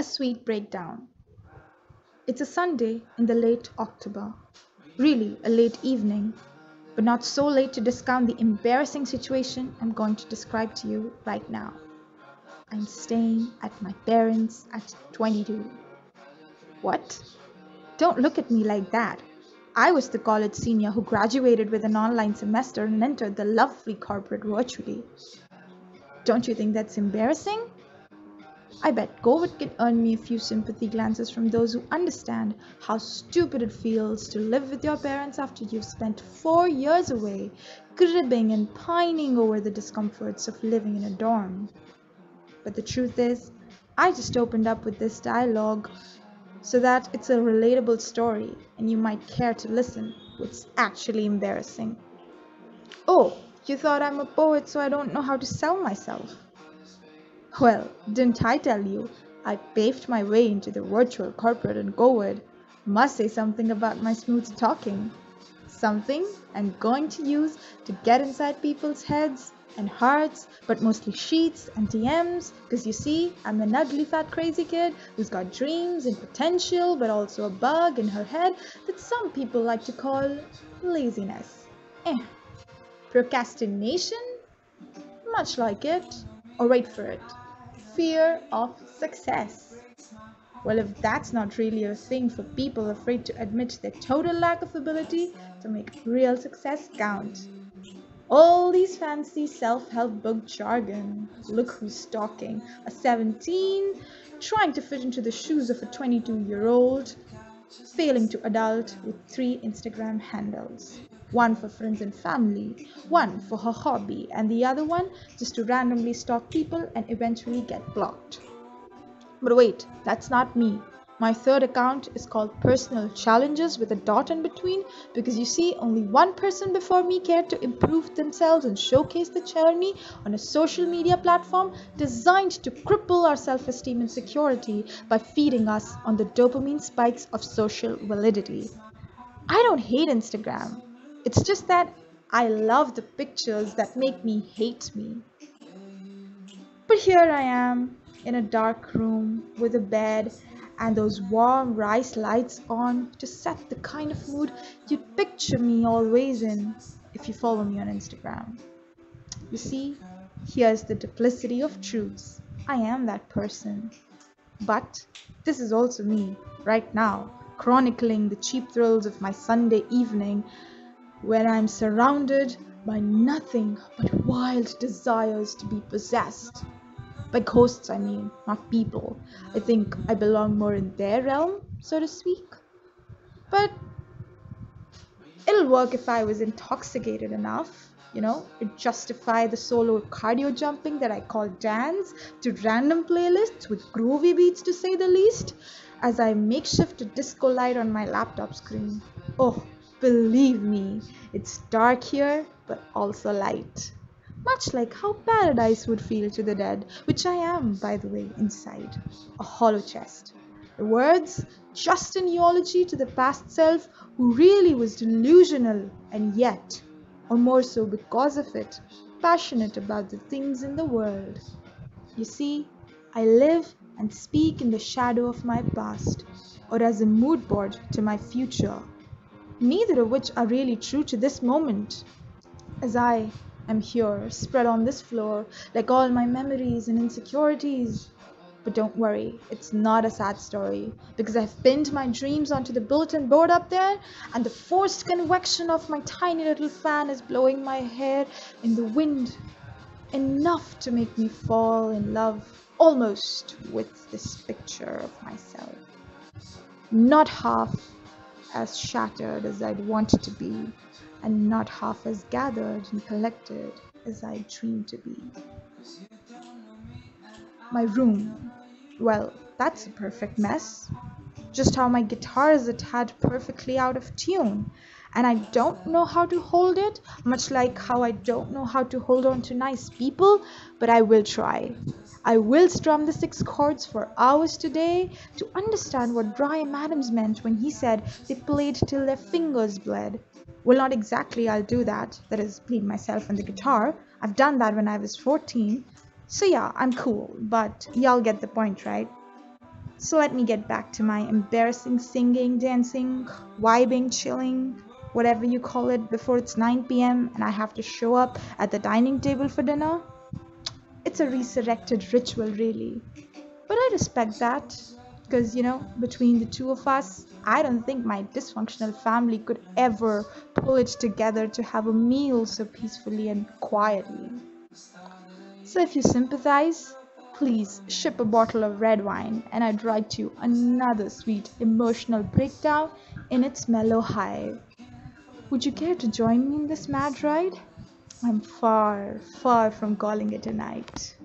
A sweet breakdown. It's a Sunday in the late October. Really, a late evening, but not so late to discount the embarrassing situation I'm going to describe to you right now. I'm staying at my parents' at 22. What? Don't look at me like that. I was the college senior who graduated with an online semester and entered the lovely corporate virtually. Don't you think that's embarrassing? I bet COVID can earn me a few sympathy glances from those who understand how stupid it feels to live with your parents after you've spent 4 years away, cribbing and pining over the discomforts of living in a dorm. But the truth is, I just opened up with this dialogue so that it's a relatable story and you might care to listen. It's actually embarrassing. Oh, you thought I'm a poet so I don't know how to sell myself. Well, didn't I tell you? I paved my way into the virtual corporate in COVID. Must say something about my smooth talking. Something I'm going to use to get inside people's heads and hearts, but mostly sheets and DMs, because you see, I'm an ugly fat crazy kid who's got dreams and potential, but also a bug in her head that some people like to call laziness. Procrastination? Much like it. Or wait for it. Fear of success. Well, if that's not really a thing for people afraid to admit their total lack of ability to make real success count. All these fancy self-help book jargon. Look who's talking. A 17, trying to fit into the shoes of a 22-year-old, failing to adult with 3 Instagram handles. One for friends and family, one for her hobby, and the other one just to randomly stalk people and eventually get blocked. But wait, that's not me. My third account is called Personal Challenges with a dot in between because you see, only one person before me cared to improve themselves and showcase the journey on a social media platform designed to cripple our self-esteem and security by feeding us on the dopamine spikes of social validity. I don't hate Instagram. It's just that I love the pictures that make me hate me. But here I am in a dark room with a bed and those warm rice lights on to set the kind of mood you'd picture me always in if you follow me on Instagram. You see, here's the duplicity of truths. I am that person. But this is also me, right now, chronicling the cheap thrills of my Sunday evening where I'm surrounded by nothing but wild desires to be possessed. By ghosts, I mean, not people. I think I belong more in their realm, so to speak. But it'll work if I was intoxicated enough, to justify the solo cardio jumping that I call dance to random playlists with groovy beats to say the least, as I makeshift a disco light on my laptop screen. Oh, believe me, it's dark here, but also light. Much like how paradise would feel to the dead, which I am, by the way, inside a hollow chest. The words, just an eulogy to the past self who really was delusional and yet, or more so because of it, passionate about the things in the world. You see, I live and speak in the shadow of my past, or as a mood board to my future, neither of which are really true to this moment, as I am here, spread on this floor, like all my memories and insecurities. But don't worry, it's not a sad story, because I've pinned my dreams onto the bulletin board up there, and the forced convection of my tiny little fan is blowing my hair in the wind, enough to make me fall in love almost with this picture of myself. Not half as shattered as I'd want it to be, and not half as gathered and collected as I dreamed to be. My room, well, that's a perfect mess. Just how my guitar is a tad perfectly out of tune, and I don't know how to hold it, much like how I don't know how to hold on to nice people, but I will try. I will strum the 6 chords for hours today to understand what Bryan Adams meant when he said they played till their fingers bled. Well, not exactly I'll do that, that is, bleed myself on the guitar. I've done that when I was 14. So yeah, I'm cool, but y'all get the point, right? So let me get back to my embarrassing singing, dancing, vibing, chilling, whatever you call it, before it's 9 p.m. and I have to show up at the dining table for dinner. It's a resurrected ritual, really. But I respect that because, between the two of us, I don't think my dysfunctional family could ever pull it together to have a meal so peacefully and quietly. So if you sympathize, please ship a bottle of red wine and I'd write you another sweet emotional breakdown in its mellow hive. Would you care to join me in this mad ride? I'm far, far from calling it a night.